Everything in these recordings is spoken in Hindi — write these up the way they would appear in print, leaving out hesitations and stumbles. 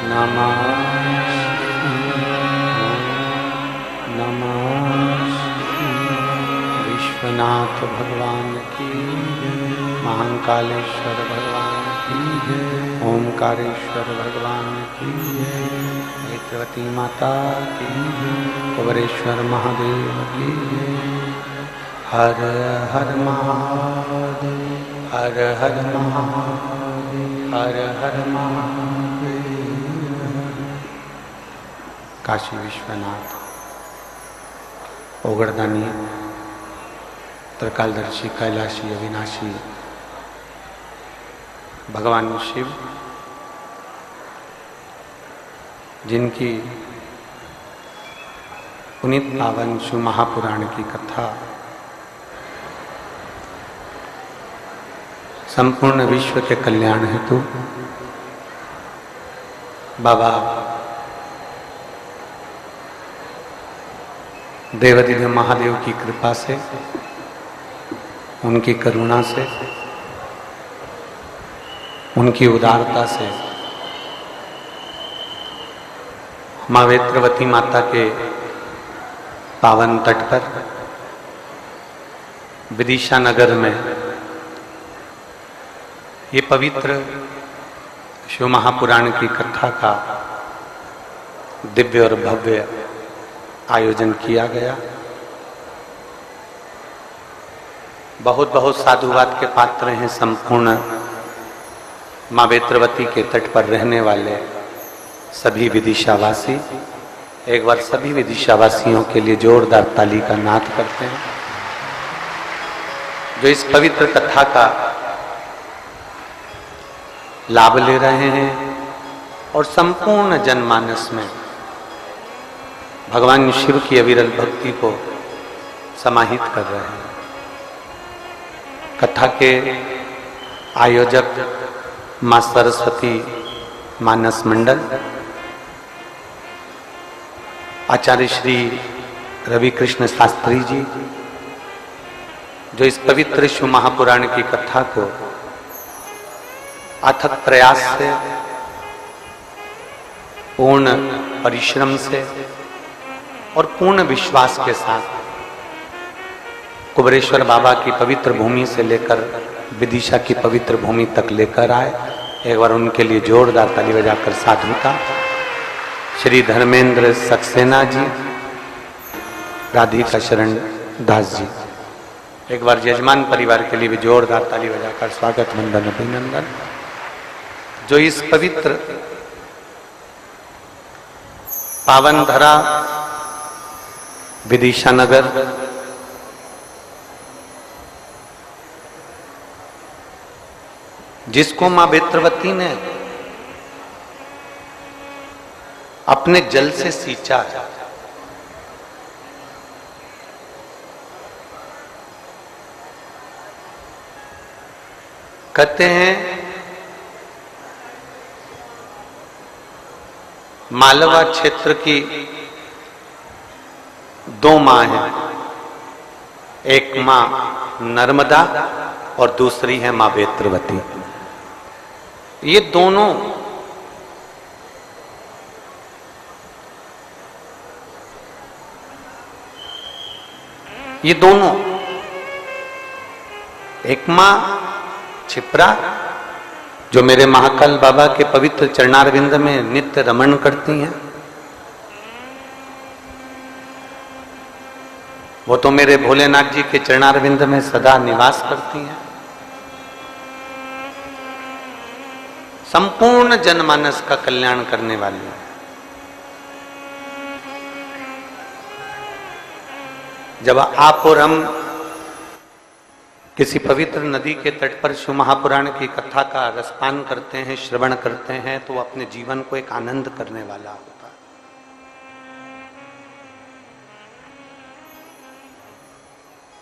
नमः नमः विश्वनाथ भगवान की, महाकालेश्वर भगवान की, ओमकारेश्वर भगवान की, नेत्रवती माता की, कुबेरेश्वर महादेव की। हर हर महादेव, हर हर महादेव, हर हर महादेव। काशी विश्वनाथ, ओगरदानी, त्रिकालदर्शी, कैलाशी, अविनाशी भगवान शिव, जिनकी पुनीत पावन शिव महापुराण की कथा संपूर्ण विश्व के कल्याण हेतु बाबा देवाधिदेव महादेव की कृपा से, उनकी करुणा से, उनकी उदारता से माँ वेत्रवती माता के पावन तट पर विदिशा नगर में ये पवित्र शिव महापुराण की कथा का दिव्य और भव्य आयोजन किया गया। बहुत बहुत साधुवाद के पात्र हैं संपूर्ण माँ वेत्रवती के तट पर रहने वाले सभी विदिशावासी। एक बार सभी विदिशावासियों के लिए जोरदार ताली का नाद करते हैं, जो इस पवित्र कथा का लाभ ले रहे हैं और संपूर्ण जनमानस में भगवान शिव की अविरल भक्ति को समाहित कर रहे हैं। कथा के आयोजक मां सरस्वती मानस मंडल, आचार्य श्री रवि कृष्ण शास्त्री जी, जो इस पवित्र शिव महापुराण की कथा को अथक प्रयास से, पूर्ण परिश्रम से और पूर्ण विश्वास के साथ कुबेरेश्वर बाबा की पवित्र भूमि से लेकर विदिशा की पवित्र भूमि तक लेकर आए। एक बार उनके लिए जोरदार ताली बजाकर साधुता। श्री धर्मेंद्र सक्सेना जी, राधिका शरण दास जी, एक बार यजमान परिवार के लिए भी जोरदार ताली बजाकर स्वागत वंदन अभिनंदन। जो इस पवित्र पावन धरा विदिशा नगर जिसको मां वेत्रवती ने अपने जल से सींचा, कहते हैं मालवा क्षेत्र की दो मां हैं, एक मां नर्मदा और दूसरी है मां वेत्रवती। ये दोनों एक मां क्षिप्रा, जो मेरे महाकाल बाबा के पवित्र चरणारविंद में नित्य रमण करती हैं, वो तो मेरे भोलेनाथ जी के चरणारविंद में सदा निवास करती हैं। संपूर्ण जनमानस का कल्याण करने वाली है। जब आप और हम किसी पवित्र नदी के तट पर शिव महापुराण की कथा का रसपान करते हैं, श्रवण करते हैं, तो अपने जीवन को एक आनंद करने वाला होता है।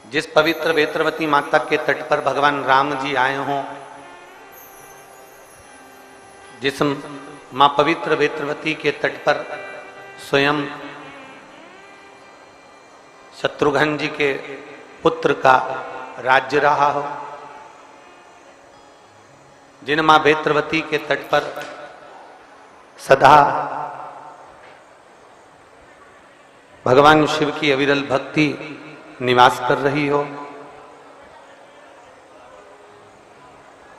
जिस पवित्र वेत्रवती माता के तट पर भगवान राम जी आए हों, जिस मां पवित्र वेत्रवती के तट पर स्वयं शत्रुघ्न जी के पुत्र का राज्य रहा हो, जिन मां वेत्रवती के तट पर सदा भगवान शिव की अविरल भक्ति निवास कर रही हो,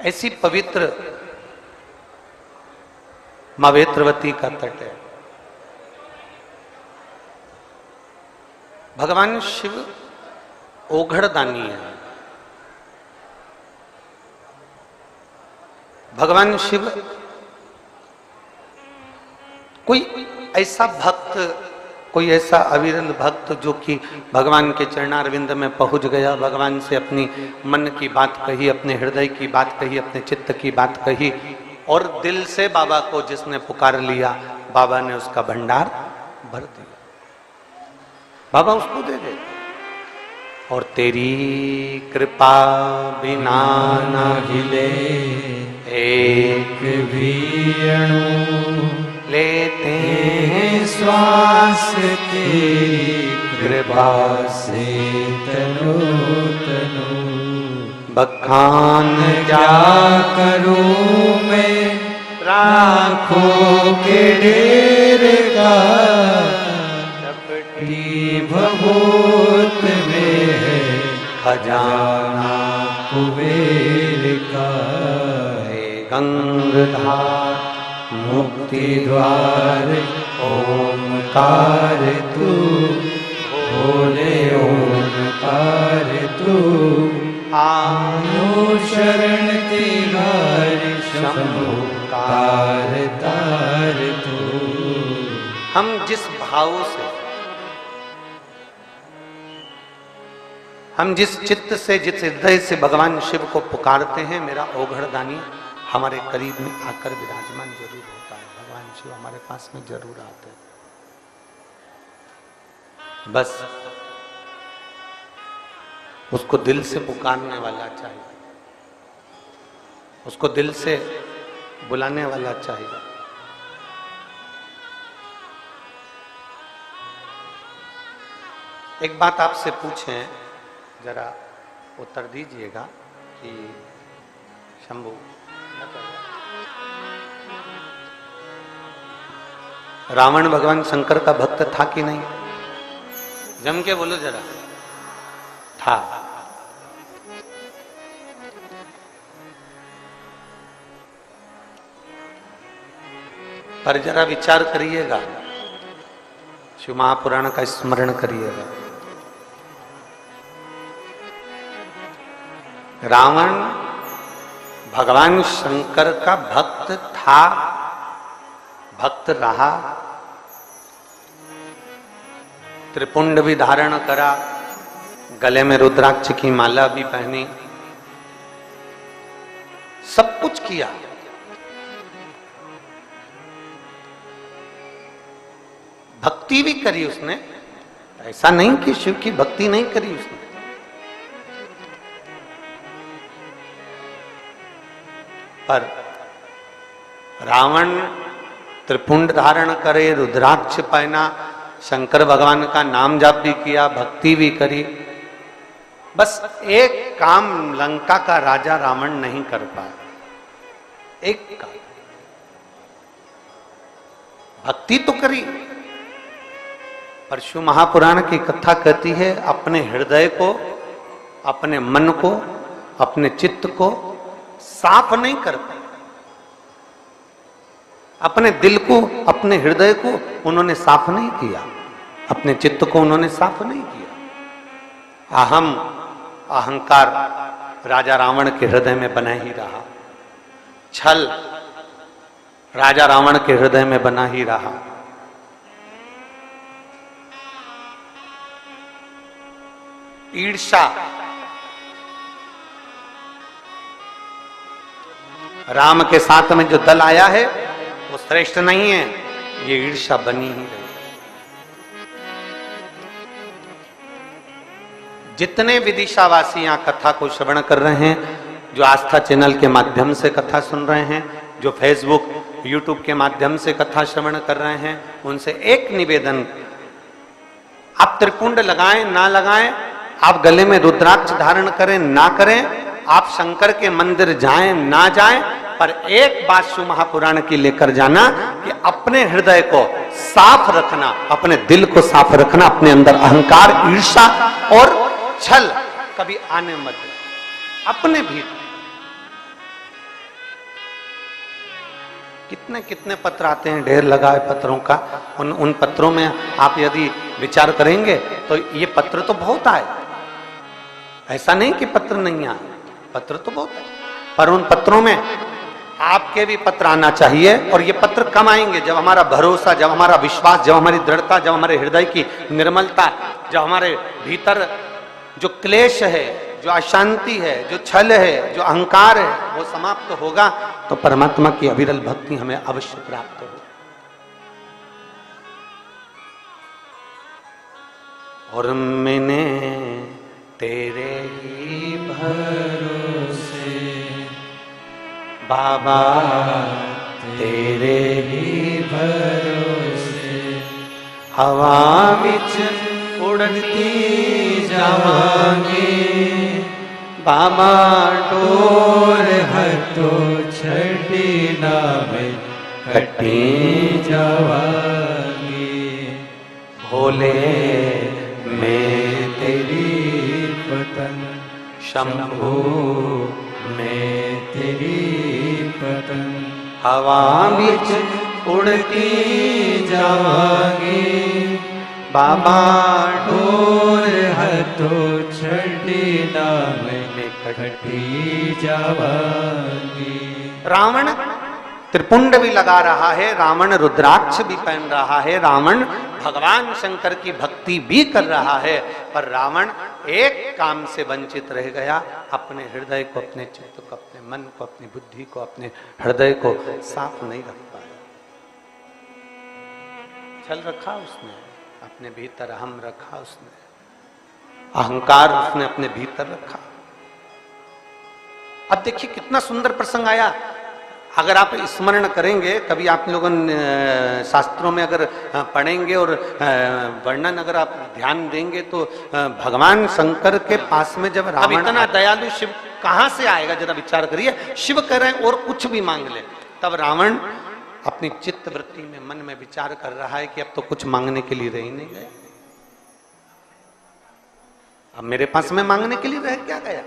ऐसी पवित्र मां वेत्रवती का तट है। भगवान शिव ओघड़दानी है। भगवान शिव कोई ऐसा भक्त, कोई ऐसा अविरल भक्त जो कि भगवान के चरणारविंद में पहुंच गया, भगवान से अपनी मन की बात कही, अपने हृदय की बात कही, अपने चित्त की बात कही और दिल से बाबा को जिसने पुकार लिया, बाबा ने उसका भंडार भर दिया, बाबा उसको दे दे। और तेरी कृपा बिना न हिले एक भी अणु, लेते हैं श्वास तेरी कृपा से तनु तनु। बखान क्या करूं मैं राखों के ढेर का, चपटी भभूत में है खजाना कुबेर का। गंगाधार मुक्ति द्वार ओमकार तू, भोले ओमकार तू। आनो शरण तिहारी शंभु तार तार तू। हम जिस भाव से, हम जिस चित्त से, जिस हृदय से भगवान शिव को पुकारते हैं, मेरा ओघड़दानी हमारे करीब में आकर विराजमान जरूर होता है। भगवान शिव हमारे पास में जरूर आते हैं। बस उसको दिल से पुकारने वाला चाहिए, उसको दिल से बुलाने वाला चाहिए। एक बात आपसे पूछें, जरा उत्तर दीजिएगा कि शंभू, रावण भगवान शंकर का भक्त था कि नहीं? जम के बोलो जरा। था। पर जरा विचार करिएगा, शिव महापुराण का स्मरण करिएगा। रावण भगवान शंकर का भक्त था, भक्त रहा, त्रिपुंड भी धारण करा, गले में रुद्राक्ष की माला भी पहनी, सब कुछ किया। भक्ति भी करी उसने, ऐसा नहीं कि शिव की भक्ति नहीं करी उसने। पर रावण त्रिपुंड धारण करे, रुद्राक्ष पहना, शंकर भगवान का नाम जाप भी किया, भक्ति भी करी, बस एक काम लंका का राजा रावण नहीं कर पाया। एक काम, भक्ति तो करी, पर शिव महापुराण की कथा कहती है अपने हृदय को, अपने मन को, अपने चित्त को साफ नहीं कर पाए। अपने दिल को, अपने हृदय को उन्होंने साफ नहीं किया, अपने चित्त को उन्होंने साफ नहीं किया। अहम, अहंकार राजा रावण के हृदय में बना ही रहा, छल राजा रावण के हृदय में बना ही रहा। ईर्ष्या, राम के साथ में जो दल आया है वो श्रेष्ठ नहीं है, ये ईर्ष्या बनी ही रही। जितने विदिशावासी यहाँ कथा को श्रवण कर रहे हैं, जो आस्था चैनल के माध्यम से कथा सुन रहे हैं, जो फेसबुक यूट्यूब के माध्यम से कथा श्रवण कर रहे हैं, उनसे एक निवेदन, आप त्रिपुंड लगाएं ना लगाएं, आप गले में रुद्राक्ष धारण करें ना करें, आप शंकर के मंदिर जाएं ना जाएं, पर एक बात शिव महापुराण की लेकर जाना कि अपने हृदय को साफ रखना, अपने दिल को साफ रखना, अपने अंदर अहंकार, ईर्ष्या और छल कभी आने मत दो। अपने भीतर कितने कितने पत्र आते हैं, ढेर लगा है पत्रों का। उन पत्रों में आप यदि विचार करेंगे तो ये पत्र तो बहुत आए, ऐसा नहीं कि पत्र नहीं आए, पत्र तो बहुत है, पर उन पत्रों में आपके भी पत्र आना चाहिए। और ये पत्र कम आएंगे जब हमारा भरोसा, जब हमारा विश्वास, जब हमारी दृढ़ता, जब हमारे हृदय की निर्मलता, जब हमारे भीतर जो क्लेश है, जो अशांति है, जो छल है, जो अहंकार है, वो समाप्त होगा तो परमात्मा की अविरल भक्ति हमें अवश्य प्राप्त होगी। और मैंने तेरे ही भरोसे बाबा, तेरे ही भरोसे हवा विच उड़ती जावांगे बाबा, टोर हथो छड़ी नावे कटी जावांगे। भोले मैं तेरी पतन, शंभू मैं तेरी पतन, हवा बिच उड़ती जावांगे बाबा, डोर हथो छड़ी नावे कटी जावांगे। रावण त्रिपुंड भी लगा रहा है, रावण रुद्राक्ष भी पहन रहा है, रावण भगवान शंकर की भक्ति भी कर रहा है, पर रावण एक काम से वंचित रह गया, अपने हृदय को, अपने चित्त को, अपने मन को, अपनी बुद्धि को, अपने हृदय को साफ नहीं रख पाया। छल रखा उसने अपने भीतर, अहम रखा उसने, अहंकार उसने अपने भीतर रखा। अब देखिए कितना सुंदर प्रसंग आया। अगर आप स्मरण करेंगे, कभी आप लोगों शास्त्रों में अगर पढ़ेंगे और वर्णन अगर आप ध्यान देंगे तो भगवान शंकर के पास में जब रावण, इतना दयालु शिव कहां से आएगा, जरा विचार करिए। शिव कह रहे हैं और कुछ भी मांग ले, तब रावण अपनी चित्त वृत्ति में, मन में विचार कर रहा है कि अब तो कुछ मांगने के लिए रह ही नहीं गया, अब मेरे पास में मांगने के लिए रह क्या गया,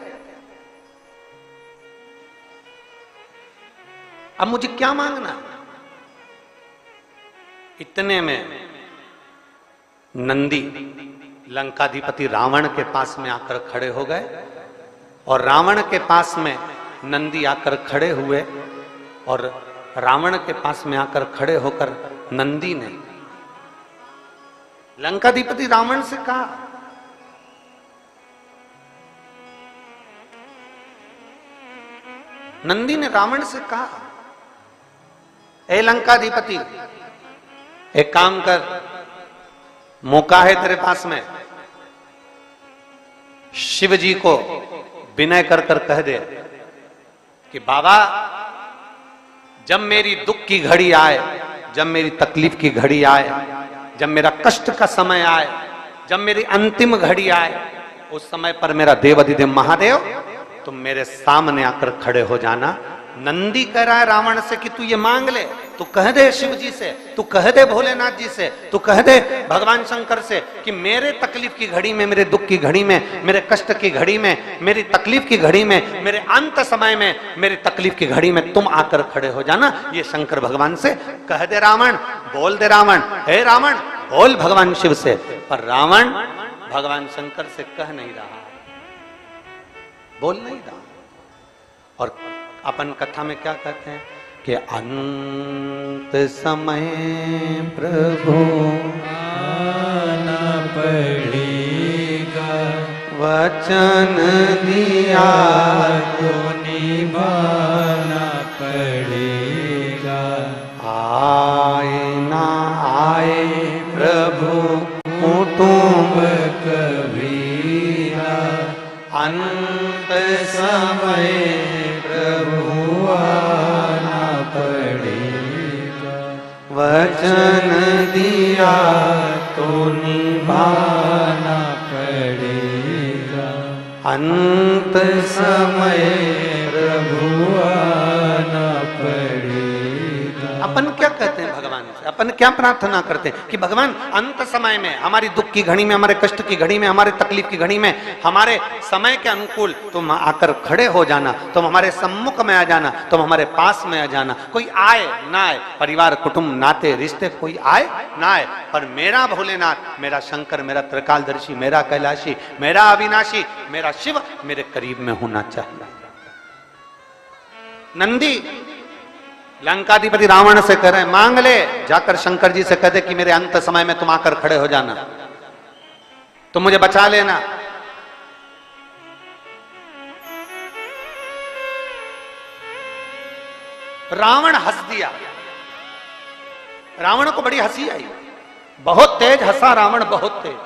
अब मुझे क्या मांगना। इतने में नंदी लंकाधिपति रावण के पास में आकर खड़े हो गए, और रावण के पास में नंदी आकर खड़े हुए, और रावण के पास में आकर खड़े होकर नंदी ने लंकाधिपति रावण से कहा, नंदी ने रावण से कहा, ए लंकाधिपति, एक काम कर, मौका है तेरे पास में, शिव जी को विनय कर कर कह दे कि बाबा, जब मेरी दुख की घड़ी आए, जब मेरी तकलीफ की घड़ी आए, जब मेरा कष्ट का समय आए, जब मेरी अंतिम घड़ी आए, उस समय पर मेरा देवाधिदेव महादेव तुम मेरे सामने आकर खड़े हो जाना। नंदी कह रहा है रावण से कि तू ये मांग ले, तू कह दे शिव जी से, तू कह दे भोलेनाथ जी से, तू कह दे भगवान शंकर से कि मेरे तकलीफ की घड़ी में, मेरे दुख की घड़ी में, मेरे कष्ट की घड़ी में, मेरी तकलीफ की घड़ी में, मेरे अंत समय में, मेरी तकलीफ की घड़ी में तुम आकर खड़े हो जाना। ये शंकर भगवान से कह दे रावण, बोल दे रावण, हे रावण बोल भगवान शिव से। पर रावण भगवान शंकर से कह नहीं रहा, बोल नहीं रहा। और अपन कथा में क्या कहते हैं कि अंत समय प्रभु आना पड़ेगा, वचन दिया तो निभाना पड़ेगा, आए ना आए प्रभु कुटुंब कबीरा, अंत समय प्रभु आना पड़ेगा, वचन दिया तो निभाना पड़ेगा, अंत समय प्रभु आना क्या कहते हैं भगवान से, अपन क्या प्रार्थना करते हैं कि भगवान अंत समय में, हमारी दुख की घड़ी में, हमारे कष्ट की घड़ी में, हमारे तकलीफ की घड़ी में, हमारे समय के अनुकूल तुम आकर खड़े हो जाना, तुम हमारे सम्मुख में आ जाना, तुम हमारे पास में आ जाना। कोई आए ना आए, परिवार कुटुंब नाते रिश्ते कोई आए ना आए, पर मेरा भोलेनाथ, मेरा शंकर, मेरा त्रिकालदर्शी, मेरा कैलाशी, मेरा अविनाशी, मेरा शिव मेरे करीब में होना चाहिए। नंदी लंकाधिपति रावण से कह रहे, मांग ले, जाकर शंकर जी से कह दे कि मेरे अंत समय में तुम आकर खड़े हो जाना, तुम मुझे बचा लेना। रावण हंस दिया, रावण को बड़ी हंसी आई, बहुत तेज हंसा रावण, बहुत तेज।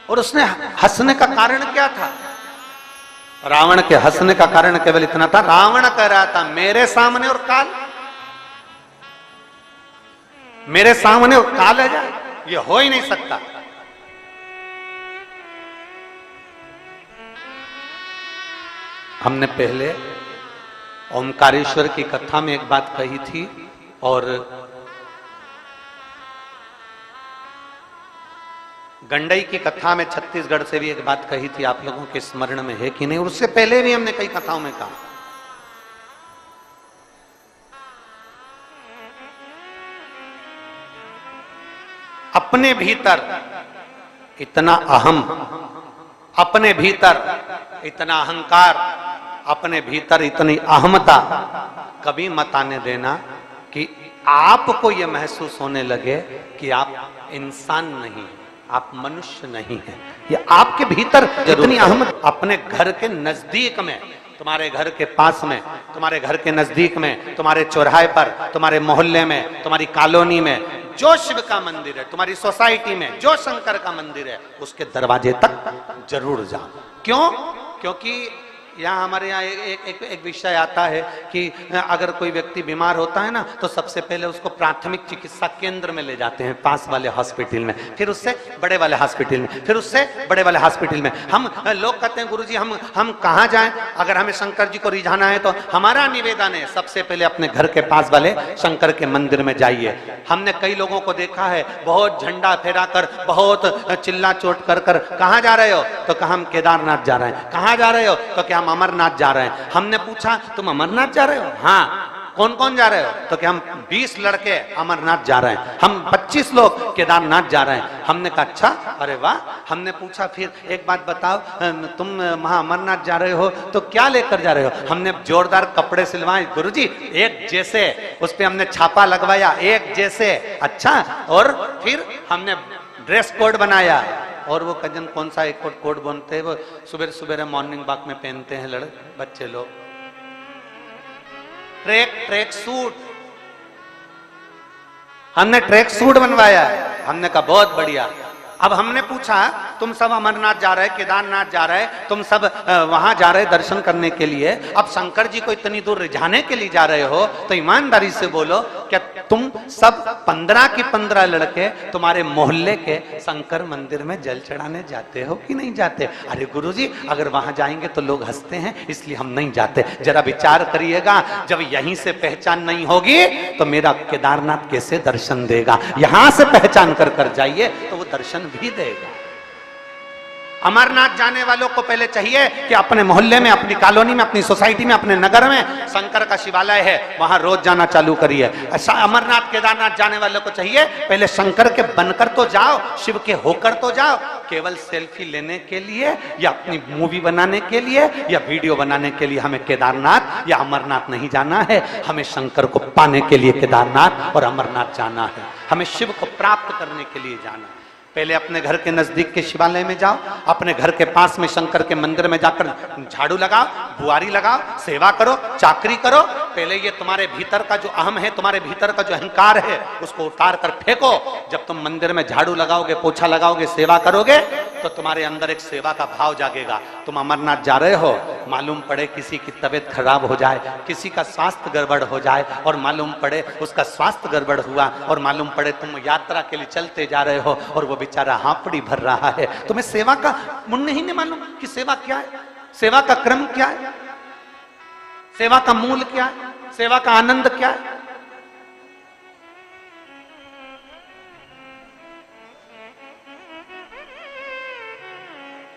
और उसने हंसने का कारण क्या था? रावण के हंसने का कारण केवल इतना था, रावण कह रहा था मेरे सामने और काल, मेरे सामने और काल आ जाए, ये हो ही नहीं सकता। हमने पहले ओमकारेश्वर की कथा में एक बात कही थी, और गंडई की कथा में छत्तीसगढ़ से भी एक बात कही थी, आप लोगों के स्मरण में है कि नहीं? उससे पहले भी हमने कई कथाओं में कहा, अपने भीतर इतना अहम, अपने भीतर इतना अहंकार, अपने भीतर इतनी अहमता कभी मत आने देना कि आपको यह महसूस होने लगे कि आप इंसान नहीं, आप मनुष्य नहीं हैं। ये आपके भीतर इतनी अहमत, अपने घर के नजदीक में, तुम्हारे घर के पास में, तुम्हारे घर के नजदीक में, तुम्हारे चौराहे पर, तुम्हारे मोहल्ले में, तुम्हारी कॉलोनी में जो शिव का मंदिर है, तुम्हारी सोसाइटी में जो शंकर का मंदिर है, उसके दरवाजे तक जरूर जाओ। क्यों? क्योंकि यहाँ हमारे यहाँ एक विषय आता है कि अगर कोई व्यक्ति बीमार होता है ना, तो सबसे पहले उसको प्राथमिक चिकित्सा केंद्र में ले जाते हैं, पास वाले हॉस्पिटल में, फिर उससे बड़े वाले हॉस्पिटल में, फिर उससे बड़े वाले हॉस्पिटल में। हम लोग कहते हैं गुरुजी हम कहाँ जाएं? अगर हमें शंकर जी को रिझाना है तो हमारा निवेदन है सबसे पहले अपने घर के पास वाले शंकर के मंदिर में जाइए। हमने कई लोगों को देखा है बहुत झंडा फहरा कर, बहुत चिल्ला चोट कर कर, कहाँ जा रहे हो? तो कहा हम केदारनाथ जा रहे हैं। कहाँ जा रहे हो? तो क्या हम अमरनाथ जा रहे हैं। हमने पूछा तुम अमरनाथ जा रहे हो? हाँ। कौन कौन जा रहे हो? तो क्या हम 20 लड़के अमरनाथ जा रहे हैं, हम 25 लोग केदारनाथ जा रहे हैं। हमने कहा अच्छा, अरे वाह। हमने पूछा फिर एक बात बताओ, तुम वहां अमरनाथ जा रहे हो तो क्या लेकर जा रहे हो? हमने जोरदार कपड़े सिलवाए गुरुजी, एक जैसे, उस पर हमने छापा लगवाया, एक जैसे। अच्छा, और फिर हमने ड्रेस कोड बनाया, और वो कजन कौन सा एक कोड बनते हैं, वो सुबह सुबह मॉर्निंग वॉक में पहनते हैं बच्चे लोग, ट्रैक सूट। हमने ट्रैक सूट बनवाया। हमने कहा बहुत बढ़िया। अब हमने पूछा तुम सब अमरनाथ जा रहे, केदारनाथ जा रहे, तुम सब वहां जा रहे दर्शन करने के लिए, अब शंकर जी को इतनी दूर रिझाने के लिए जा रहे हो, तो ईमानदारी से बोलो क्या तुम सब 15 की 15 लड़के तुम्हारे मोहल्ले के शंकर मंदिर में जल चढ़ाने जाते हो कि नहीं जाते? अरे गुरुजी अगर वहां जाएंगे तो लोग हंसते हैं इसलिए हम नहीं जाते। जरा विचार करिएगा, जब यहीं से पहचान नहीं होगी तो मेरा केदारनाथ कैसे दर्शन देगा? यहां से पहचान कर कर जाइए तो वो दर्शन भी देगा। अमरनाथ जाने वालों को पहले चाहिए कि अपने मोहल्ले में, अपनी कॉलोनी में, अपनी सोसाइटी में, अपने नगर में शंकर का शिवालय है, वहां रोज जाना चालू करिए। अमरनाथ केदारनाथ जाने वालों को चाहिए पहले शंकर के बनकर तो जाओ, शिव के होकर तो जाओ। केवल सेल्फी लेने के लिए या अपनी मूवी बनाने के लिए या वीडियो बनाने के लिए हमें केदारनाथ या अमरनाथ नहीं जाना है। हमें शंकर को पाने के लिए केदारनाथ और अमरनाथ जाना है। हमें शिव को प्राप्त करने के लिए जाना है। पहले अपने घर के नजदीक के शिवालय में जाओ, अपने घर के पास में शंकर के मंदिर में जाकर झाड़ू लगाओ, बुआरी लगाओ, सेवा करो, चाकरी करो। पहले ये तुम्हारे भीतर का जो अहम है, तुम्हारे भीतर का जो अहंकार है, उसको उतार कर फेंको। जब तुम मंदिर में झाड़ू लगाओगे, पोछा लगाओगे, सेवा करोगे तो तुम्हारे अंदर एक सेवा का भाव जागेगा। तुम अमरनाथ जा रहे हो मालूम पड़े किसी की तबीयत खराब हो जाए, किसी का स्वास्थ्य गड़बड़ हो जाए और मालूम पड़े उसका स्वास्थ्य गड़बड़ हुआ और मालूम पड़े तुम यात्रा के लिए चलते जा रहे हो और वो बेचारा हांपड़ी भर रहा है, तुम्हें सेवा का पुण्य ही नहीं मालूम कि सेवा क्या है, सेवा का क्रम क्या है, सेवा का मूल क्या है, सेवा का आनंद क्या है।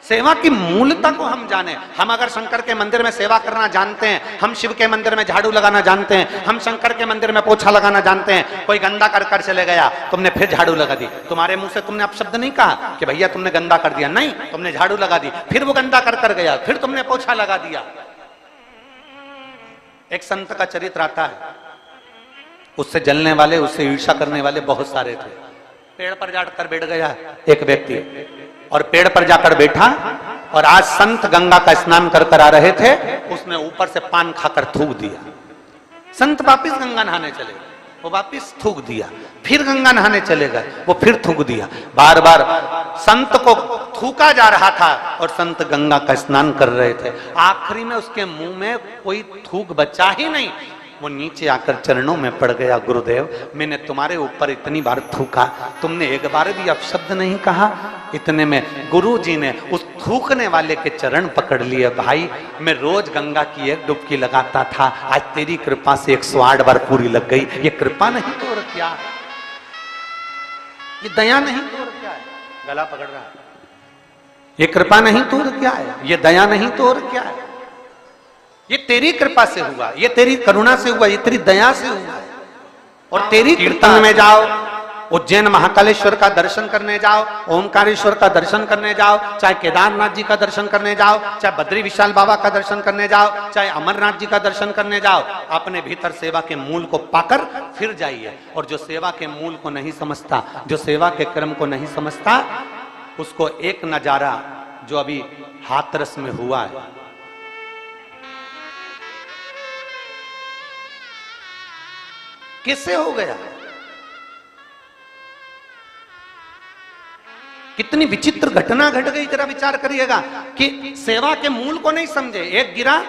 सेवा की मूलता को हम जाने। हम अगर शंकर के मंदिर में सेवा करना जानते हैं, हम शिव के मंदिर में झाड़ू लगाना जानते हैं, हम शंकर के मंदिर में पोछा लगाना जानते हैं, कोई गंदा कर चले गया, तुमने फिर झाड़ू लगा दी, तुम्हारे मुंह से तुमने अपशब्द नहीं कहा कि भैया तुमने गंदा कर दिया, नहीं, तुमने झाड़ू लगा दी, फिर वो गंदा कर गया, फिर तुमने पोछा लगा दिया। एक संत का चरित्र आता है, उससे जलने वाले, उससे ईर्ष्या करने वाले बहुत सारे थे। पेड़ पर जाकर बैठ गया एक व्यक्ति और पेड़ पर जाकर बैठा और आज संत गंगा का स्नान कर आ रहे थे, उसने ऊपर से पान खाकर थूक दिया। संत वापिस गंगा नहाने चले, वो वापिस थूक दिया, फिर गंगा नहाने चले गए, वो फिर थूक दिया। बार बार संत को थूका जा रहा था और संत गंगा का स्नान कर रहे थे। आखिरी में उसके मुंह में कोई थूक बचा ही नहीं, वो नीचे आकर चरणों में पड़ गया, गुरुदेव मैंने तुम्हारे ऊपर इतनी बार थूका, तुमने एक बार भी अपशब्द नहीं कहा। इतने में गुरुजी ने उस थूकने वाले के चरण पकड़ लिए। भाई मैं रोज गंगा की एक डुबकी लगाता था, आज तेरी कृपा से 108 बार पूरी लग गई। ये कृपा नहीं तो और क्या, ये दया नहीं तो और क्या है। गला पकड़ रहा है, ये कृपा नहीं तो और क्या है, ये दया नहीं तो और क्या है। ये तेरी कृपा से हुआ, ये तेरी करुणा से हुआ, ये तेरी दया से हुआ। और तेरी कीर्तन में जाओ, उज्जैन महाकालेश्वर का दर्शन करने जाओ, ओमकारेश्वर का दर्शन करने जाओ, चाहे केदारनाथ जी का दर्शन करने जाओ, चाहे बद्री विशाल बाबा का दर्शन करने जाओ, चाहे अमरनाथ जी का दर्शन करने जाओ, अपने भीतर सेवा के मूल को पाकर फिर जाइए। और जो सेवा के मूल को नहीं समझता, जो सेवा के क्रम को नहीं समझता, उसको एक नजारा जो अभी हाथरस में हुआ है, कैसे हो गया, कितनी विचित्र घटना घट गई। जरा विचार करिएगा कि सेवा के मूल को नहीं समझे, एक गिरा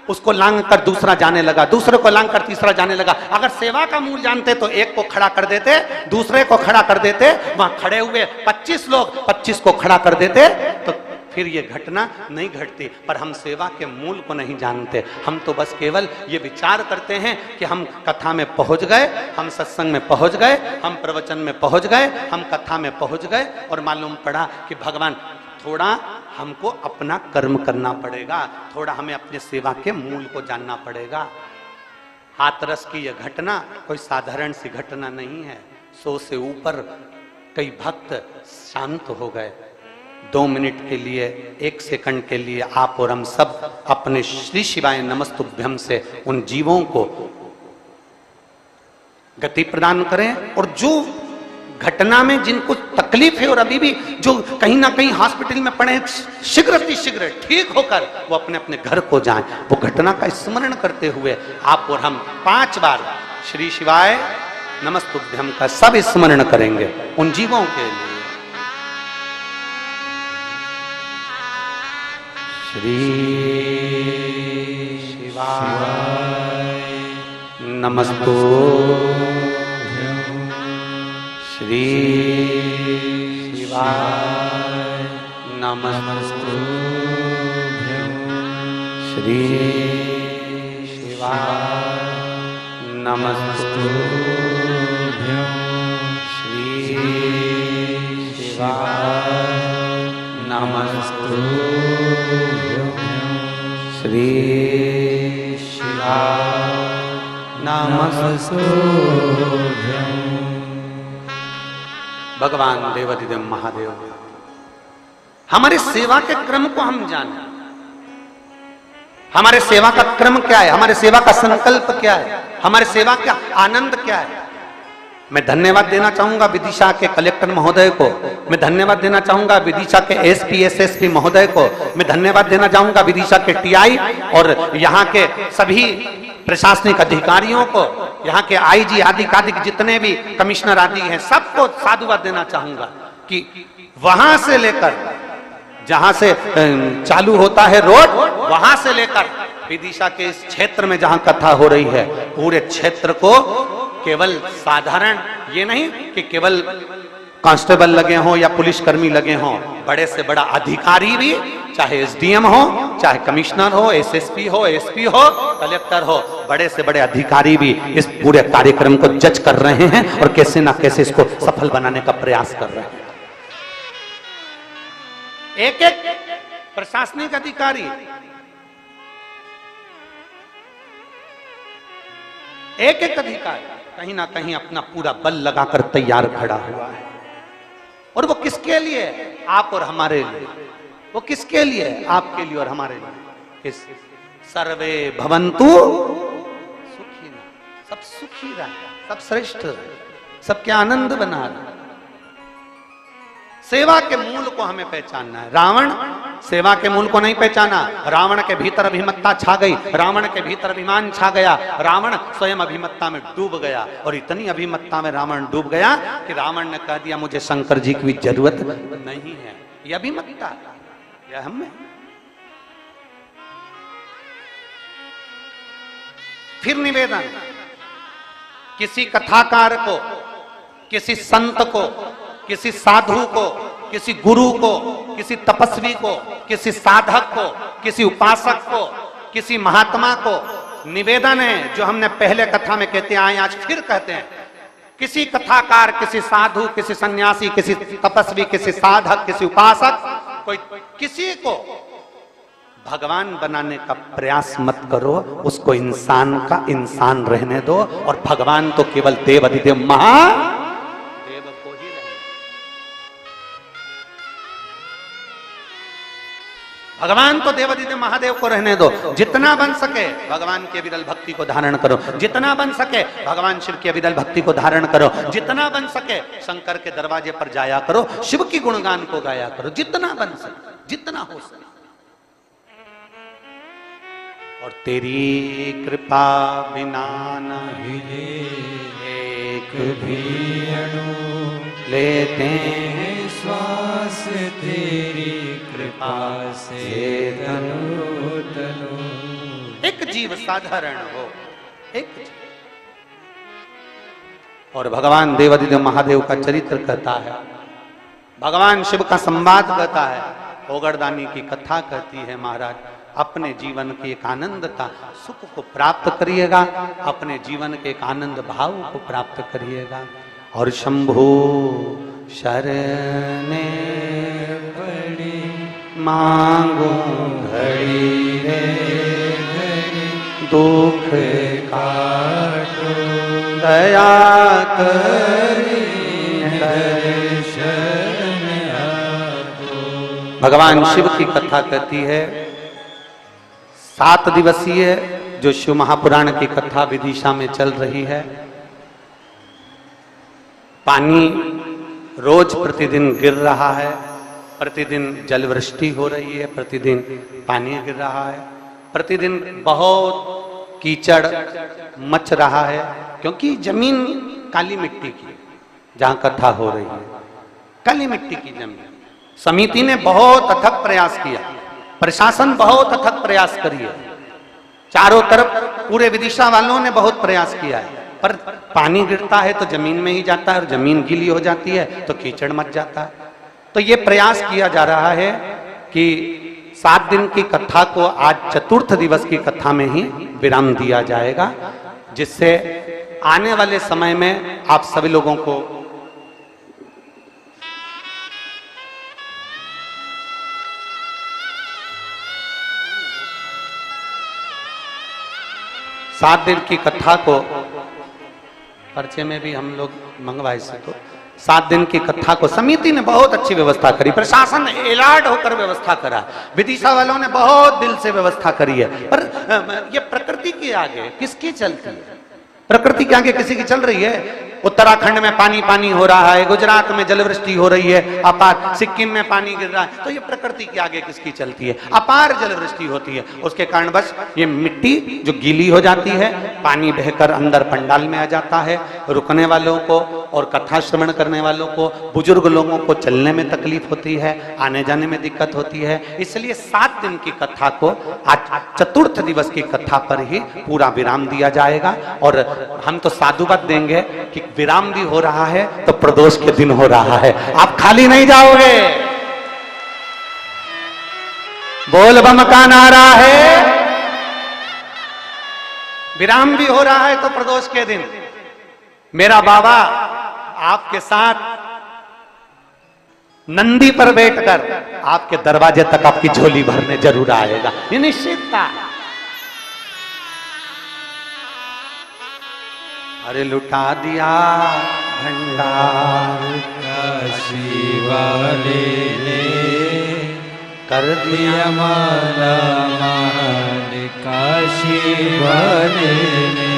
उसको लांग कर दूसरा जाने लगा, दूसरे को लांग कर तीसरा जाने लगा। अगर सेवा का मूल जानते तो एक को खड़ा कर देते, दूसरे को खड़ा कर देते, वहां खड़े हुए 25 लोग 25 को खड़ा कर देते, तो फिर ये घटना नहीं घटती। पर हम सेवा के मूल को नहीं जानते, हम तो बस केवल ये विचार करते हैं कि हम कथा में पहुंच गए, हम सत्संग में पहुंच गए, हम प्रवचन में पहुंच गए, हम कथा में पहुंच गए और मालूम पड़ा कि भगवान थोड़ा हमको अपना कर्म करना पड़ेगा, थोड़ा हमें अपने सेवा के मूल को जानना पड़ेगा। हाथरस की यह घटना कोई साधारण सी घटना नहीं है। 100 से ऊपर कई भक्त शांत हो गए। 2 मिनट के लिए, 1 सेकंड के लिए आप और हम सब अपने श्री शिवाय नमस्तुभ्यम से उन जीवों को गति प्रदान करें। और जो घटना में जिनको तकलीफ है और अभी भी जो कहीं ना कहीं हॉस्पिटल में पड़े, शीघ्र ठीक होकर वो अपने अपने घर को जाएं। वो घटना का स्मरण करते हुए आप और हम 5 बार श्री शिवाय नमस्तुभ्यम का सब स्मरण करेंगे उन जीवों के लिए। श्री शिवाय नमस्तुभ्यं, श्री शिवाय नमस्तुभ्यं, श्री शिवाय नमस्तुभ्यं, श्री शिवाय नमस्तुभ्यं, श्री शिवाय नमस्तुभ्यं। भगवान देवाधिदेव महादेव हमारे सेवा के क्रम को हम जाने। हमारे सेवा का क्रम क्या है, हमारे सेवा का संकल्प क्या है, हमारे सेवा का आनंद क्या है। मैं धन्यवाद देना चाहूंगा विदिशा के कलेक्टर महोदय को, मैं धन्यवाद देना चाहूंगा विदिशा के एसपी एसएसपी महोदय को, मैं धन्यवाद देना चाहूंगा विदिशा के टीआई और यहाँ के सभी प्रशासनिक अधिकारियों को, यहाँ के आईजी आदि जितने भी कमिश्नर आदि हैं, सबको साधुवाद देना चाहूंगा कि वहां से लेकर जहां से चालू होता है रोड, वहां से लेकर विदिशा के इस क्षेत्र में जहां कथा हो रही है, पूरे क्षेत्र को केवल साधारण ये नहीं कि केवल कांस्टेबल लगे हों या पुलिसकर्मी लगे हों, बड़े से बड़ा अधिकारी भी, चाहे एसडीएम हो, चाहे कमिश्नर हो, एसएसपी हो, एसपी हो, कलेक्टर हो, बड़े से बड़े अधिकारी भी इस पूरे कार्यक्रम को जज कर रहे हैं और कैसे ना कैसे इसको सफल बनाने का प्रयास कर रहे हैं। एक एक प्रशासनिक अधिकारी, एक एक अधिकारी कहीं ना कहीं अपना पूरा बल लगाकर तैयार खड़ा हुआ है। और वो किसके लिए? आप और हमारे लिए। वो किसके लिए? आपके लिए और हमारे लिए। किस? सर्वे भवन्तु सुखिनः, सब सुखी रहे, सब श्रेष्ठ रहे, सबके आनंद बना रहे। सेवा के मूल को हमें पहचानना है। रावण सेवा के मूल को नहीं पहचाना, रावण के भीतर अभिमत्ता छा गई, रावण के भीतर अभिमान छा गया, रावण स्वयं अभिमत्ता में डूब गया। और इतनी अभिमत्ता में रावण डूब गया कि रावण ने कह दिया मुझे शंकर जी की जरूरत नहीं है। यह अभिमत्ता, यह हम में। फिर निवेदन, किसी कथाकार को, किसी संत को, किसी साधु को, किसी गुरु को, किसी तपस्वी को, किसी साधक को, किसी उपासक को, किसी महात्मा को निवेदन है, जो हमने पहले कथा में कहते आए, आज फिर कहते हैं, किसी कथाकार, किसी साधु, किसी सन्यासी, किसी तपस्वी, किसी साधक, किसी उपासक, कोई किसी को भगवान बनाने का प्रयास मत करो, उसको इंसान का इंसान रहने दो। और भगवान तो केवल देव अधिदेव महादेव को ही रहने। भगवान तो देव अधिदेव महादेव को रहने दो। जितना बन सके भगवान की अविरल भक्ति को धारण करो, जितना बन सके भगवान शिव की अविरल भक्ति को धारण करो, जितना बन सके शंकर के दरवाजे पर जाया करो, शिव की गुणगान को गाया करो, जितना बन सके, जितना हो सके। और तेरी कृपा बिना नहीं एक भी अणु लेते हैं श्वास, तेरी कृपा से तनु तनु। एक जीव साधारण हो, एक जीव। और भगवान देवाधिदेव महादेव का चरित्र कहता है, भगवान शिव का संवाद कहता है, ओगरदानी की कथा कहती है, महाराज अपने जीवन के एक आनंदता सुख को प्राप्त करिएगा, अपने जीवन के एक आनंद भाव को प्राप्त करिएगा। और शंभु शरणे पड़ी मांगो घड़ी रे घड़ी, दुख काटो दया करी दर्शन आपो। भगवान शिव की कथा कहती है, 7 दिवसीय जो शिव महापुराण की कथा विदिशा में चल रही है। पानी रोज प्रतिदिन गिर रहा है, प्रतिदिन जल वृष्टि हो रही है, प्रतिदिन पानी गिर रहा है, प्रतिदिन बहुत कीचड़ मच रहा है, क्योंकि जमीन काली मिट्टी की जहां कथा हो रही है, काली मिट्टी की जमीन। समिति ने बहुत अथक प्रयास किया, प्रशासन बहुत अथक प्रयास करी है, चारों तरफ पूरे विदिशा वालों ने बहुत प्रयास किया है, पर पानी गिरता है तो जमीन में ही जाता है, और जमीन गीली हो जाती है तो कीचड़ मच जाता है। तो ये प्रयास किया जा रहा है कि 7 दिन की कथा को आज चतुर्थ दिवस की कथा में ही विराम दिया जाएगा, जिससे आने वाले समय में आप सभी लोगों को 7 दिन की कथा को पर्चे में भी हम लोग मंगवाए से, तो 7 दिन की कथा को समिति ने बहुत अच्छी व्यवस्था करी, प्रशासन ने एलार्ट होकर व्यवस्था करा, विदिशा वालों ने बहुत दिल से व्यवस्था करी है। पर ये प्रकृति के आगे किसकी चलती है? प्रकृति के आगे किसी की चल रही है? उत्तराखंड में पानी पानी हो रहा है, गुजरात में जलवृष्टि हो रही है अपार, सिक्किम में पानी गिर रहा है, तो ये प्रकृति के आगे किसकी चलती है? अपार जलवृष्टि होती है। उसके कारण बस ये मिट्टी जो गीली हो जाती है, पानी बहकर अंदर पंडाल में आ जाता है। रुकने वालों को और कथा श्रवण करने वालों को, बुजुर्ग लोगों को चलने में तकलीफ होती है, आने जाने में दिक्कत होती है। इसलिए 7 दिन की कथा को आज चतुर्थ दिवस की कथा पर ही पूरा विराम दिया जाएगा। और हम तो साधुवाद देंगे कि विराम भी हो रहा है तो प्रदोष के दिन हो रहा है, आप खाली नहीं जाओगे। बोल बम का नारा है, विराम भी हो रहा है तो प्रदोष के दिन मेरा बाबा आपके साथ नंदी पर बैठकर आपके दरवाजे तक आपकी झोली भरने जरूर आएगा, ये निश्चितता। अरे लुटा दिया भंडार काशी वाले ने, कर दिया माला माल काशी वाले ने।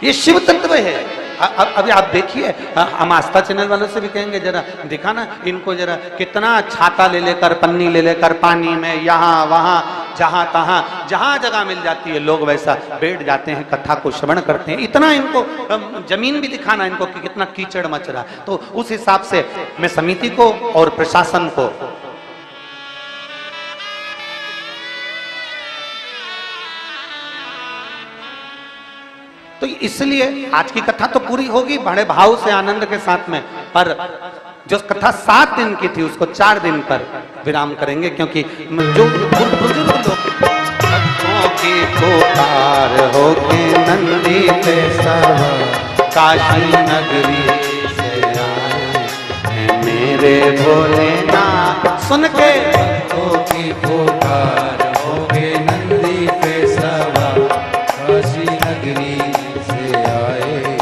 ये शिव तत्व है। अभी आप देखिए, हम आस्था चैनल वालों से भी कहेंगे जरा दिखा ना इनको, जरा कितना छाता ले लेकर, पन्नी ले लेकर पानी में यहाँ वहां जहां तहां जहां जगह मिल जाती है लोग वैसा बैठ जाते हैं, कथा को श्रवण करते हैं। इतना इनको जमीन भी दिखाना इनको कि कितना कीचड़ मच रहा है। तो उस हिसाब से मैं समिति को और प्रशासन को तो इसलिए आज की कथा तो पूरी होगी बड़े भाव से आनंद के साथ में, पर जो कथा 7 दिन की थी उसको 4 दिन पर विराम करेंगे, क्योंकि जो बुजुर्ग लोग भक्तों की पुकार होके नंदी पे सवार काशी नगरी से आए मेरे भोलेनाथ। सुन के भक्तों की पुकार होके नंदी पे सवार काशी नगरी से आए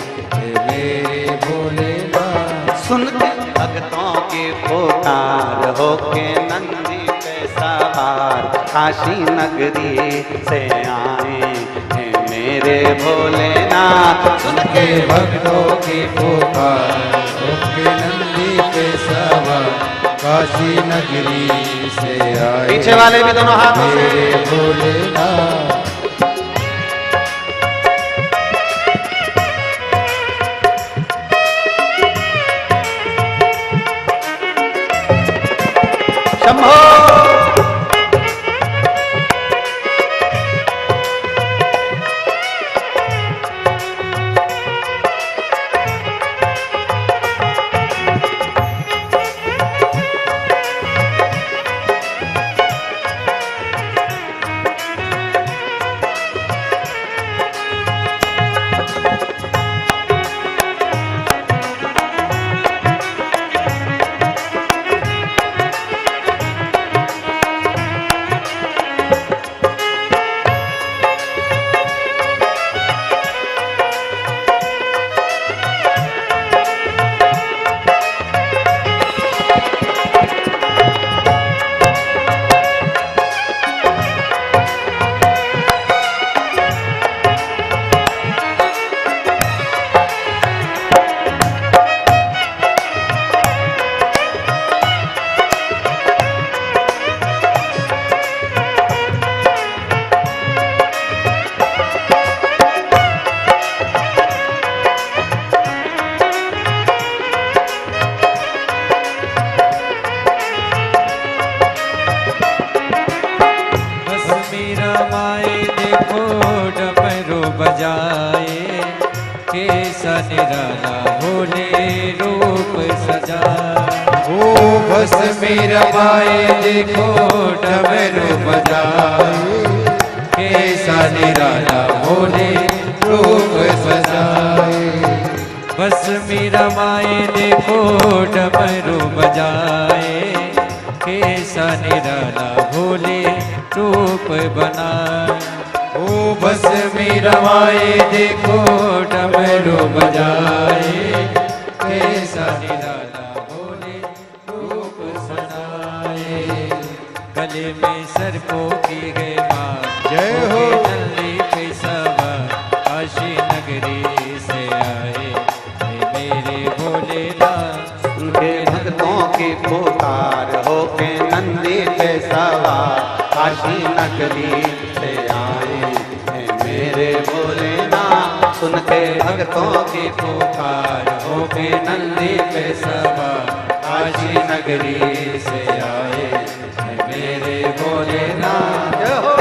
मेरे भोलेनाथ। सुन के भक्तों की पुकार होके नंदी पे सवार काशी नगरी से आए मेरे भोलेनाथ। सुन के भक्तों की पुकार होके नंदी पे सवार काशी नगरी से आए पीछे वाले भी दोनों हाथों से मेरे भोलेनाथ। शंभो। बजाए कैसा निराला भोले रूप सजा। ओ बस मेरा माए देखो डमरू बजाए कैसा निराला भोले रूप सजाए। बस मेरा माए देखो डमरू बजाए कैसा निराला भोले रूप बनाए। ओ बस मेरा माए देखो डमरू बजाए कैसा निराला भोले रूप सनाए। गले में सर्पों की है माँ जय हो नल्ली पे सवार काशी नगरी से आए काशी नगरी से आए हैं मेरे भोलेनाथ। सुन के भक्तों की पुकार होके नंदी पे सवार काशी नगरी से आए हैं मेरे भोलेनाथ। हो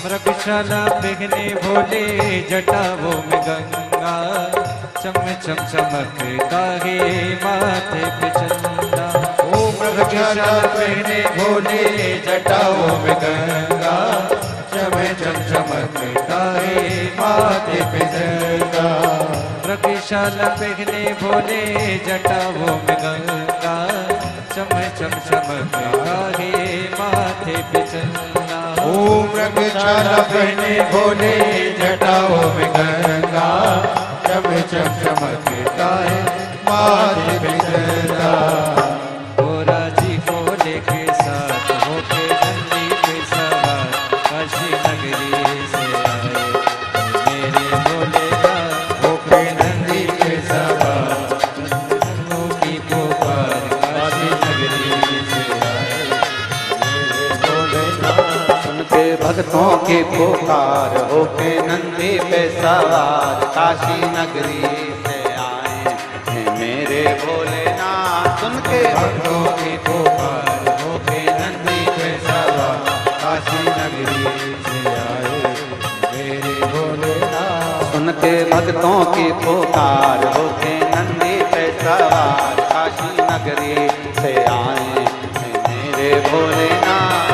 मृगशाला पहने भोले जटाओं में गंगा, चम चम चमकता है माथे पे चंदा। ओ मृगशाला पहने भोले जटाओं में गंगा, चम चम चमकता है माथे पे चंदा। मृगशाला पहने भोले जटाओं में गंगा, चम चम चमकता है माथे पे चंदा। ओम मृगशाला पहने भोले जटाओं में गंगा, चम चम चमकता है माथे पे चंदा। गोरा जी को लेके साथ होके नंदी पे सवार काशी नगरी से आए मेरे भोलेनाथ। होके नंदी पे सवार नंदों की पुकार काशी नगरी से आए मेरे भोलेनाथ। सुन के भक्तों की पुकार होके नंदी पे सवार काशी नगरी से आए हैं मेरे भोलेनाथ। सुन के भक्तों की पुकार होके नंदी पे सवार काशी नगरी से आए मेरे भोलेनाथ। सुन के भक्तों की पुकार होके नंदी पे सवार काशी नगरी से आए हैं मेरे भोलेनाथ।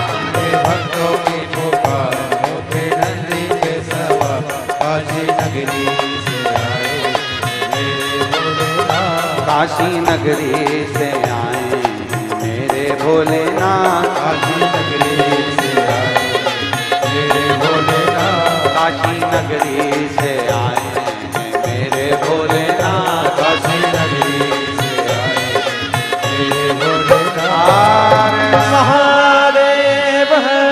भक्तों की पुकार होके नंदी पे सवार काशी नगरी से आए मेरे भोलेनाथ। काशी नगरी से आए मेरे भोलेनाथ। काशी नगरी से आए मेरे भोलेनाथ। काशी नगरी से आए मेरे भोलेनाथ। काशी नगरी से आए मेरे भोलेनाथ। महादेव है।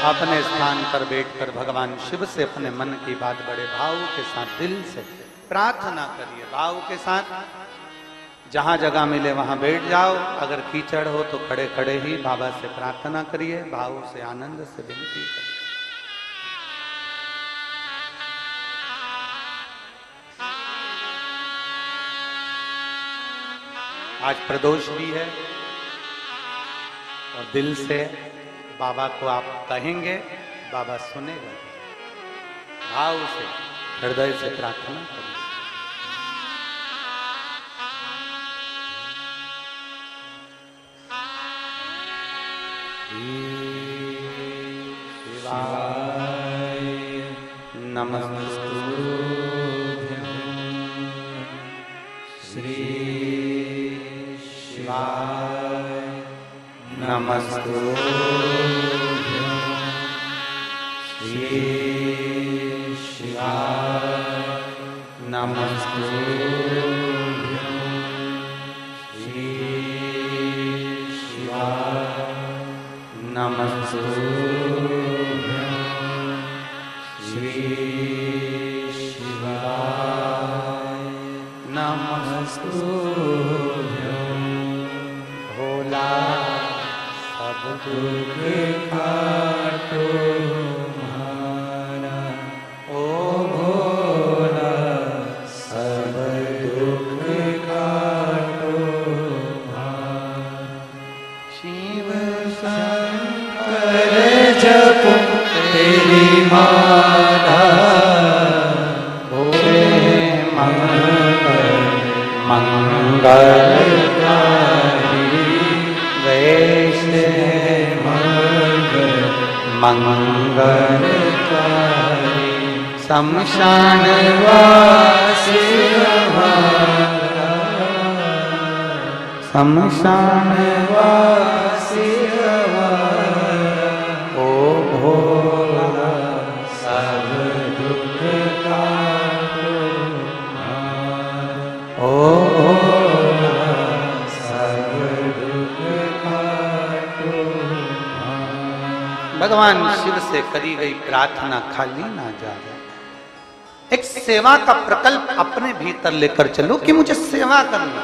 अपने स्थान पर बैठकर भगवान शिव से अपने मन की बात बड़े भाव के साथ दिल से प्रार्थना करिए। भाव के साथ जहां जगह मिले वहां बैठ जाओ। अगर कीचड़ हो तो खड़े खड़े ही बाबा से प्रार्थना करिए। भाव से आनंद से विनती करिए। आज प्रदोष भी है और दिल से बाबा को आप कहेंगे, बाबा सुनेगा। भाव से हृदय से प्रार्थना करिए। शिवाय नमस्तुभ्यं श्री शिवाय नमस्तुभ्यं श्री शिवाय नमस्तुभ्यं श्री शिवाय नमस्तुभ्यं श्री शिवाय नमस्तुभ्यं भोला सब दुख काटो तुम्हारा ओ भोला सब दुख काटो तुम्हारा शिव शंकर जपो तेरी माला भोले मंगलकारी मंगलकारी शमशान वासी हमारा शमशान वासी हमारा ओ भोला सब दुख काटो हमारा ओ भोला सब दुख काटो हमारा। भगवान शिव से करी गई प्रार्थना खाली ना जाए। एक सेवा का प्रकल्प अपने भीतर लेकर चलो कि मुझे सेवा करनी।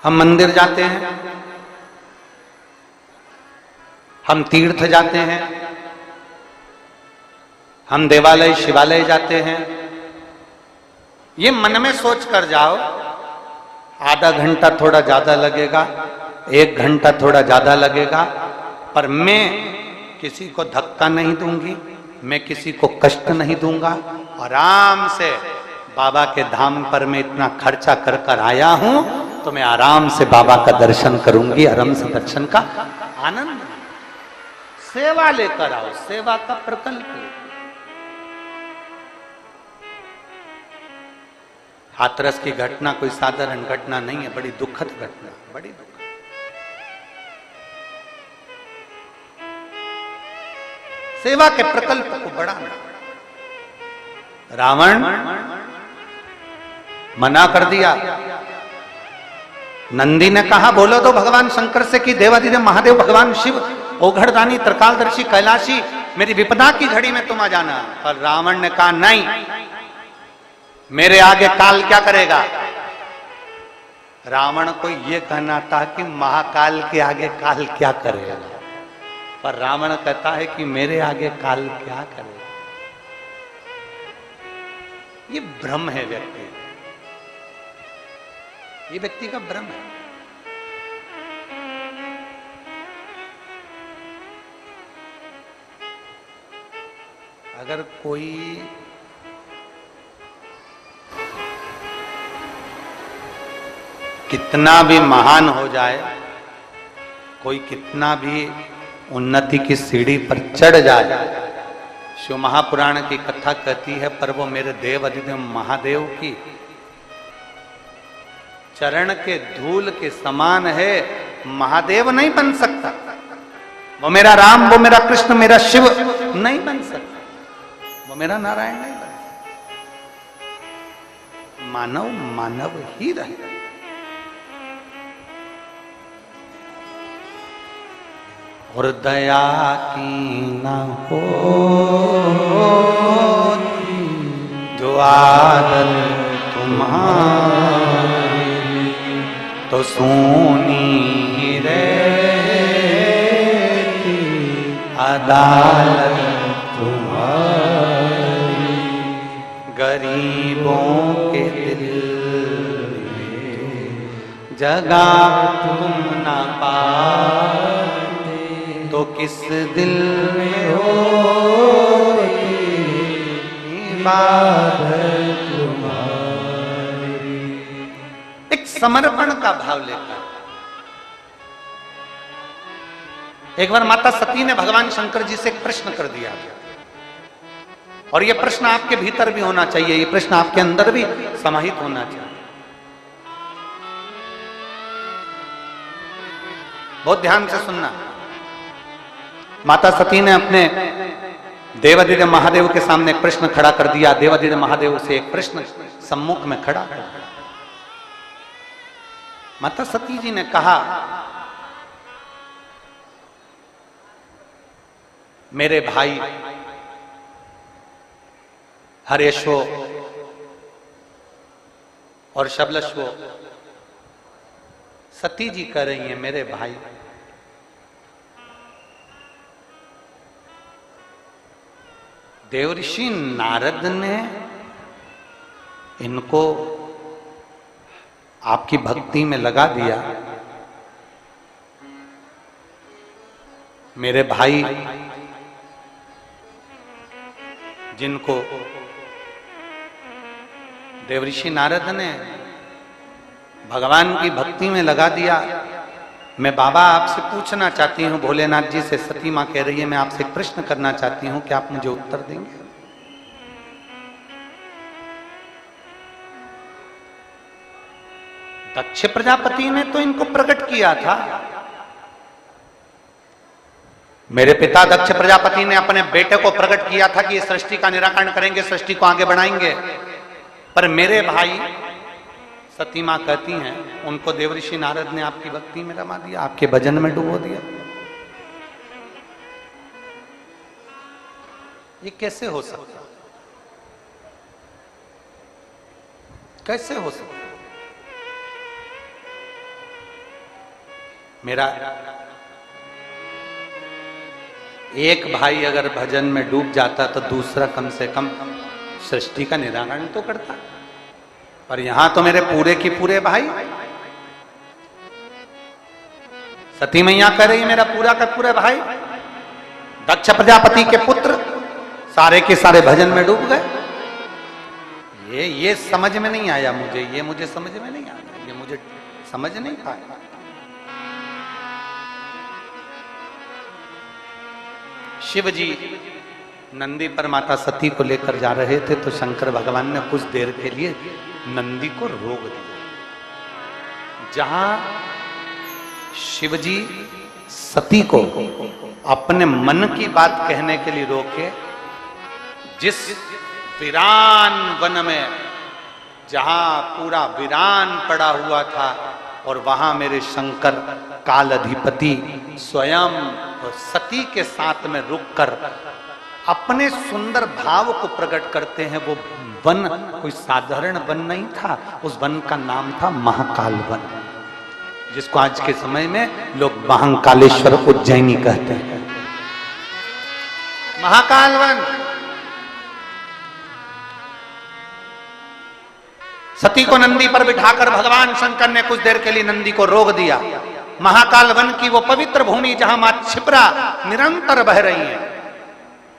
हम मंदिर जाते हैं, हम तीर्थ जाते हैं, हम देवालय शिवालय जाते हैं। ये मन में सोच कर जाओ, आधा घंटा थोड़ा ज्यादा लगेगा, 1 घंटा थोड़ा ज्यादा लगेगा, पर मैं किसी को धक्का नहीं दूंगी, मैं किसी को कष्ट नहीं दूंगा। आराम से बाबा के धाम पर मैं इतना खर्चा कर कर आया हूं, तो मैं आराम से बाबा का दर्शन करूंगी, आराम से दर्शन का आनंद। सेवा लेकर आओ, सेवा का प्रकल्प। हाथरस की घटना कोई साधारण घटना नहीं है, बड़ी दुखद घटना, बड़ी दुखद। सेवा के प्रकल्प को बढ़ाना। रावण मना कर दिया। नंदी ने कहा बोलो तो भगवान शंकर से कि देवाधिदेव महादेव भगवान शिव ओघड़दानी त्रिकालदर्शी कैलाशी मेरी विपदा की घड़ी में तुम आ जाना। पर रावण ने कहा नहीं, मेरे आगे काल क्या करेगा। रावण को यह कहना था कि महाकाल के आगे काल क्या करेगा, पर रावण कहता है कि मेरे आगे काल क्या करेगा। ये भ्रम है व्यक्ति, ये व्यक्ति का भ्रम है। अगर कोई कितना भी महान हो जाए, कोई कितना भी उन्नति की सीढ़ी पर चढ़ जाए, शिव महापुराण की कथा कहती है, पर वो मेरे देव अधिदेव महादेव की चरण के धूल के समान है, महादेव नहीं बन सकता। वो मेरा राम, वो मेरा कृष्ण, मेरा शिव नहीं बन सकता, वो मेरा नारायण नहीं बन सकता। मानव मानव ही रहेगा। हृदया की न हो जो आदत तुम्हारी, तो सोनी रहती अदालत तुम्हारी। गरीबों के दिल में जगह तुम ना पाते, तो किस दिल में हो इबादत तुम्हारी। एक समर्पण का भाव लेकर। एक बार माता सती ने भगवान शंकर जी से एक प्रश्न कर दिया और ये प्रश्न आपके भीतर भी होना चाहिए, ये प्रश्न आपके अंदर भी समाहित होना चाहिए। बहुत ध्यान से सुनना। माता सती ने अपने देवादिदेव महादेव के सामने एक प्रश्न खड़ा कर दिया। देवादिदेव महादेव से एक प्रश्न सम्मुख में खड़ा कर दिया। माता सती जी ने कहा, मेरे भाई हरेशो और शबलश्वो, सती जी कह रही हैं मेरे भाई, देवऋषि नारद ने इनको आपकी भक्ति में लगा दिया। मेरे भाई जिनको देवऋषि नारद ने भगवान की भक्ति में लगा दिया, मैं बाबा आपसे पूछना चाहती हूं, भोलेनाथ जी से सती मां कह रही है, मैं आपसे एक प्रश्न करना चाहती हूं, क्या आप मुझे उत्तर देंगे? दक्ष प्रजापति ने तो इनको प्रकट किया था। मेरे पिता दक्ष प्रजापति ने अपने बेटे को प्रकट किया था कि सृष्टि का निराकरण करेंगे, सृष्टि को आगे बढ़ाएंगे। पर मेरे भाई सती मां कहती हैं, उनको देवऋषि नारद ने आपकी भक्ति में रमा दिया, आपके भजन में डुबो दिया। ये कैसे हो सकता? कैसे हो सकता? मेरा एक भाई अगर भजन में डूब जाता तो दूसरा कम से कम सृष्टि का निराकरण तो करता। पर यहां तो मेरे पूरे की पूरे भाई, सती मैया कह रही मेरा पूरा का पूरे भाई दक्ष प्रजापति के पुत्र सारे के सारे भजन में डूब गए। ये समझ में नहीं आया मुझे, ये मुझे समझ में नहीं आया, ये मुझे समझ नहीं पाया। शिव जी नंदी पर माता सती को लेकर जा रहे थे तो शंकर भगवान ने कुछ देर के लिए नंदी को रोक दिया। जहां शिव जी सती को अपने मन की बात कहने के लिए रोके, जिस वीरान वन में जहां पूरा वीरान पड़ा हुआ था और वहां मेरे शंकर काल अधिपति स्वयं और सती के साथ में रुककर अपने सुंदर भाव को प्रकट करते हैं। वो वन कोई साधारण वन नहीं था, उस वन का नाम था महाकाल वन, जिसको आज के समय में लोग महाकालेश्वर उज्जैनी कहते हैं। महाकाल वन। सती को नंदी पर बिठाकर भगवान शंकर ने कुछ देर के लिए नंदी को रोक दिया। महाकाल वन की वो पवित्र भूमि जहां मां क्षिप्रा निरंतर बह रही है,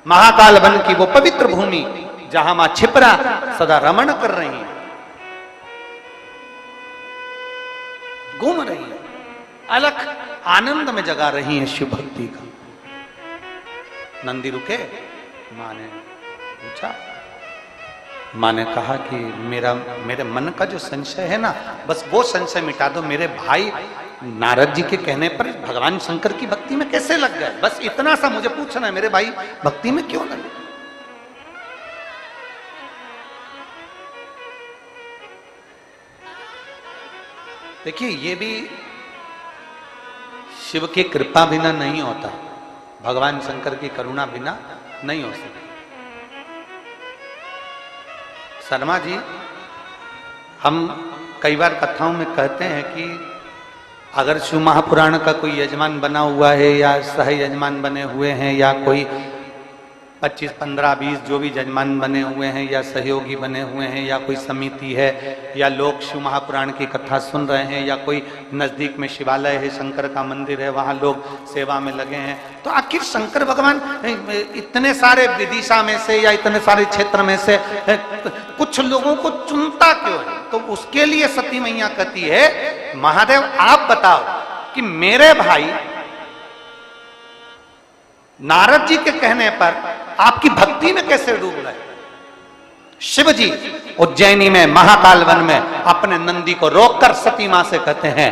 महाकाल वन की वो पवित्र भूमि जहां मां क्षिप्रा सदा रमण कर रही है, घूम रही है, अलख आनंद में जगा रही है शिव भक्ति का। नंदी रुके, मां ने पूछा, मां ने कहा कि मेरे मन का जो संशय है ना, बस वो संशय मिटा दो। मेरे भाई नारद जी के कहने पर भगवान शंकर की भक्ति में कैसे लग गए, बस इतना सा मुझे पूछना है, मेरे भाई भक्ति में क्यों लगे? देखिए, ये भी शिव की कृपा बिना नहीं होता, भगवान शंकर की करुणा बिना नहीं हो सकती। शर्मा जी, हम कई बार कथाओं में कहते हैं कि अगर शिव महापुराण का कोई यजमान बना हुआ है या सह यजमान बने हुए हैं या कोई 25, 15, 20 जो भी यजमान बने हुए हैं या सहयोगी बने हुए हैं या कोई समिति है या लोग शिव महापुराण की कथा सुन रहे हैं या कोई नजदीक में शिवालय है, शंकर का मंदिर है, वहां लोग सेवा में लगे हैं, तो आखिर शंकर भगवान इतने सारे विदिशा में से या इतने सारे क्षेत्र में से कुछ लोगों को चुनता क्यों है? तो उसके लिए सती मैया कहती है, महादेव आप बताओ कि मेरे भाई नारद जी के कहने पर आपकी भक्ति में कैसे डूब गए। शिव जी उज्जैनी में महाकाल वन में अपने नंदी को रोककर सती मां से कहते हैं,